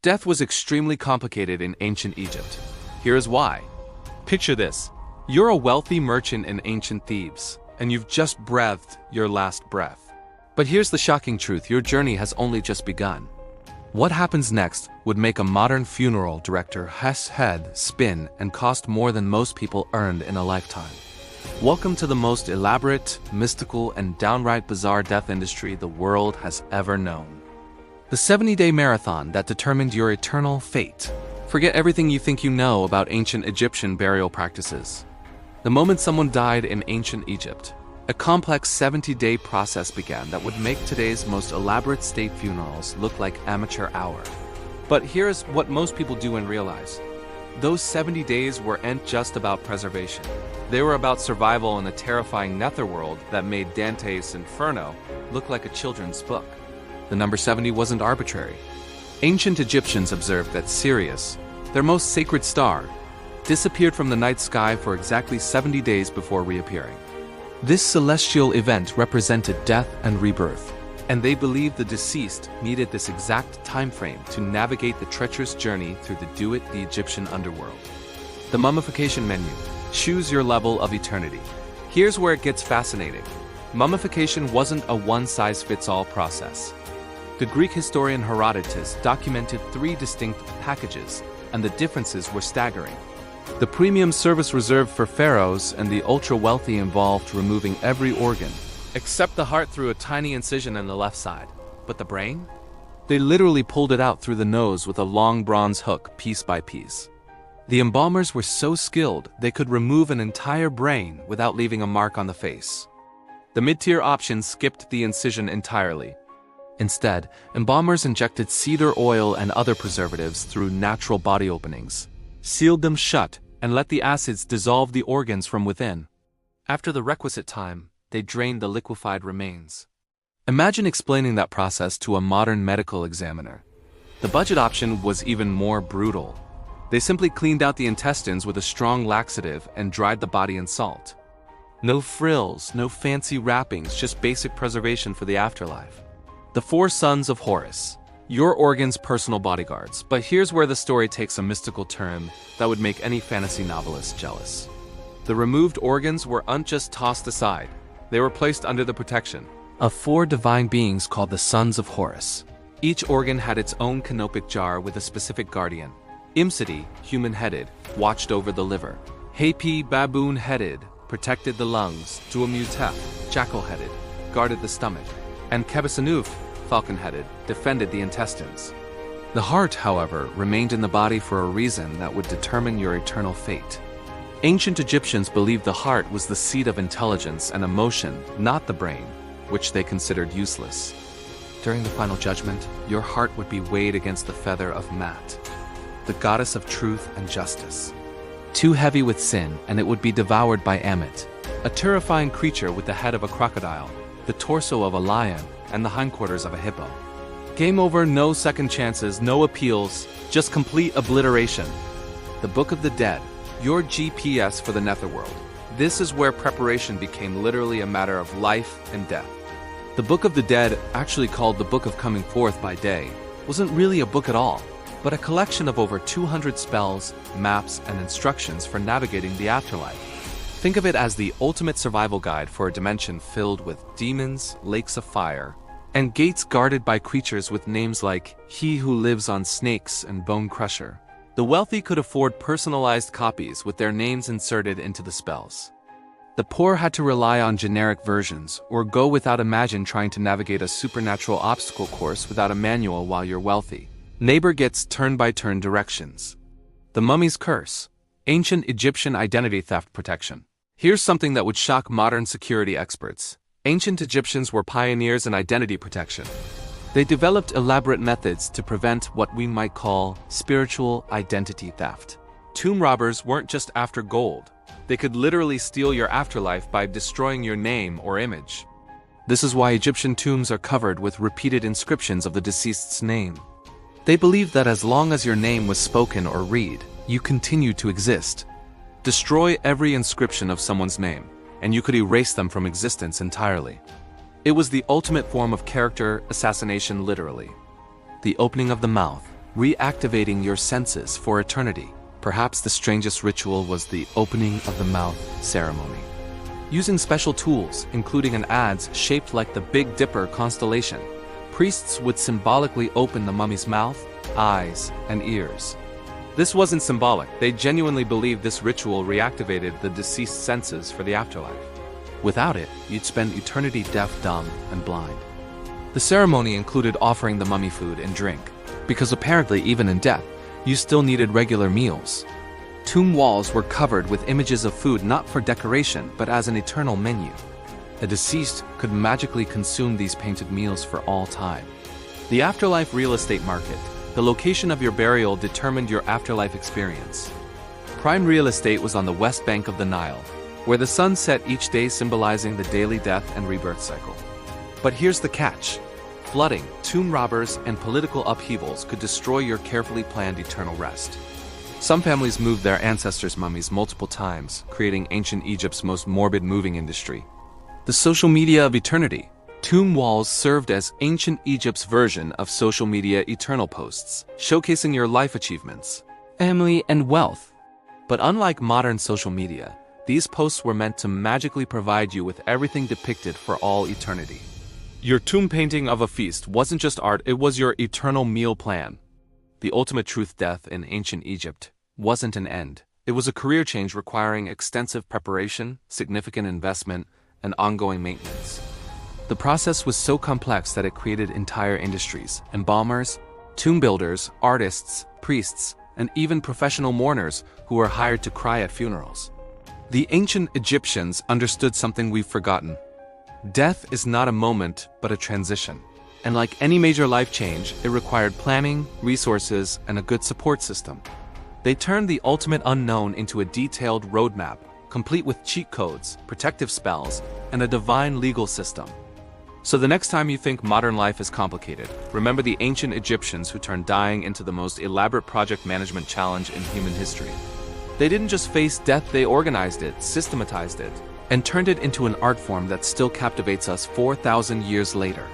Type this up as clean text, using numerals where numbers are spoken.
Death was extremely complicated in ancient Egypt. Here is why. Picture this. You're a wealthy merchant in ancient Thebes, and you've just breathed your last breath. But here's the shocking truth, your journey has only just begun. What happens next would make a modern funeral director's head spin and cost more than most people earned in a lifetime. Welcome to the most elaborate, mystical, and downright bizarre death industry the world has ever known. The 70-day marathon that determined your eternal fate. Forget everything you think you know about ancient Egyptian burial practices. The moment someone died in ancient Egypt, a complex 70-day process began that would make today's most elaborate state funerals look like amateur hour. But here's what most people do and realize. Those 70 days weren't just about preservation. They were about survival in a terrifying netherworld that made Dante's Inferno look like a children's book. The number 70 wasn't arbitrary. Ancient Egyptians observed that Sirius, their most sacred star, disappeared from the night sky for exactly 70 days before reappearing. This celestial event represented death and rebirth, and they believed the deceased needed this exact time frame to navigate the treacherous journey through the Egyptian underworld. The mummification menu. Choose your level of eternity. Here's where it gets fascinating. Mummification wasn't a one-size-fits-all process. The Greek historian Herodotus documented 3 distinct packages, and the differences were staggering. The premium service reserved for pharaohs and the ultra-wealthy involved removing every organ, except the heart through a tiny incision in the left side. But the brain? They literally pulled it out through the nose with a long bronze hook, piece by piece. The embalmers were so skilled they could remove an entire brain without leaving a mark on the face. The mid-tier option skipped the incision entirely. Instead, embalmers injected cedar oil and other preservatives through natural body openings, sealed them shut, and let the acids dissolve the organs from within. After the requisite time, they drained the liquefied remains. Imagine explaining that process to a modern medical examiner. The budget option was even more brutal. They simply cleaned out the intestines with a strong laxative and dried the body in salt. No frills, no fancy wrappings, just basic preservation for the afterlife. The 4 sons of Horus. Your organ's personal bodyguards. But here's where the story takes a mystical turn that would make any fantasy novelist jealous. The removed organs weren't just tossed aside. They were placed under the protection of 4 divine beings called the Sons of Horus. Each organ had its own canopic jar with a specific guardian. Imseti, human-headed, watched over the liver. Hapi, baboon-headed, protected the lungs. Duamutep, jackal-headed, guarded the stomach. And Kebesanuf, falcon-headed, defended the intestines. The heart, however, remained in the body for a reason that would determine your eternal fate. Ancient Egyptians believed the heart was the seat of intelligence and emotion, not the brain, which they considered useless. During the final judgment, your heart would be weighed against the feather of Mat, the goddess of truth and justice. Too heavy with sin, and it would be devoured by Ammit, a terrifying creature with the head of a crocodile, the torso of a lion, and the hindquarters of a hippo. Game over, no second chances, no appeals, just complete obliteration. The Book of the Dead, your GPS for the netherworld. This is where preparation became literally a matter of life and death. The Book of the Dead, actually called the Book of Coming Forth by Day, wasn't really a book at all, but a collection of over 200 spells, maps, and instructions for navigating the afterlife. Think of it as the ultimate survival guide for a dimension filled with demons, lakes of fire, and gates guarded by creatures with names like He Who Lives on Snakes and Bone Crusher. The wealthy could afford personalized copies with their names inserted into the spells. The poor had to rely on generic versions, or go without imagine trying to navigate a supernatural obstacle course without a manual while you're wealthy. Neighbor gets turn-by-turn directions. The Mummy's Curse, ancient Egyptian identity theft protection. Here's something that would shock modern security experts. Ancient Egyptians were pioneers in identity protection. They developed elaborate methods to prevent what we might call spiritual identity theft. Tomb robbers weren't just after gold. They could literally steal your afterlife by destroying your name or image. This is why Egyptian tombs are covered with repeated inscriptions of the deceased's name. They believed that as long as your name was spoken or read, you continued to exist. Destroy every inscription of someone's name, and you could erase them from existence entirely. It was the ultimate form of character assassination, literally. The opening of the mouth, reactivating your senses for eternity. Perhaps the strangest ritual was the opening of the mouth ceremony. Using special tools, including an adze shaped like the Big Dipper constellation, priests would symbolically open the mummy's mouth, eyes, and ears. This wasn't symbolic, they genuinely believed this ritual reactivated the deceased's senses for the afterlife. Without it, you'd spend eternity deaf, dumb, and blind. The ceremony included offering the mummy food and drink, because apparently even in death, you still needed regular meals. Tomb walls were covered with images of food not for decoration but as an eternal menu. A deceased could magically consume these painted meals for all time. The afterlife real estate market. The location of your burial determined your afterlife experience. Prime real estate was on the west bank of the Nile, where the sun set each day symbolizing the daily death and rebirth cycle. But here's the catch. Flooding, tomb robbers, and political upheavals could destroy your carefully planned eternal rest. Some families moved their ancestors' mummies multiple times, creating ancient Egypt's most morbid moving industry. The social media of eternity. Tomb walls served as ancient Egypt's version of social media eternal posts, showcasing your life achievements, family, and wealth. But unlike modern social media, these posts were meant to magically provide you with everything depicted for all eternity. Your tomb painting of a feast wasn't just art, it was your eternal meal plan. The ultimate truth, death in ancient Egypt wasn't an end. It was a career change requiring extensive preparation, significant investment, and ongoing maintenance. The process was so complex that it created entire industries: embalmers, tomb builders, artists, priests, and even professional mourners who were hired to cry at funerals. The ancient Egyptians understood something we've forgotten. Death is not a moment, but a transition. And like any major life change, it required planning, resources, and a good support system. They turned the ultimate unknown into a detailed roadmap, complete with cheat codes, protective spells, and a divine legal system. So the next time you think modern life is complicated, remember the ancient Egyptians who turned dying into the most elaborate project management challenge in human history. They didn't just face death, they organized it, systematized it, and turned it into an art form that still captivates us 4,000 years later.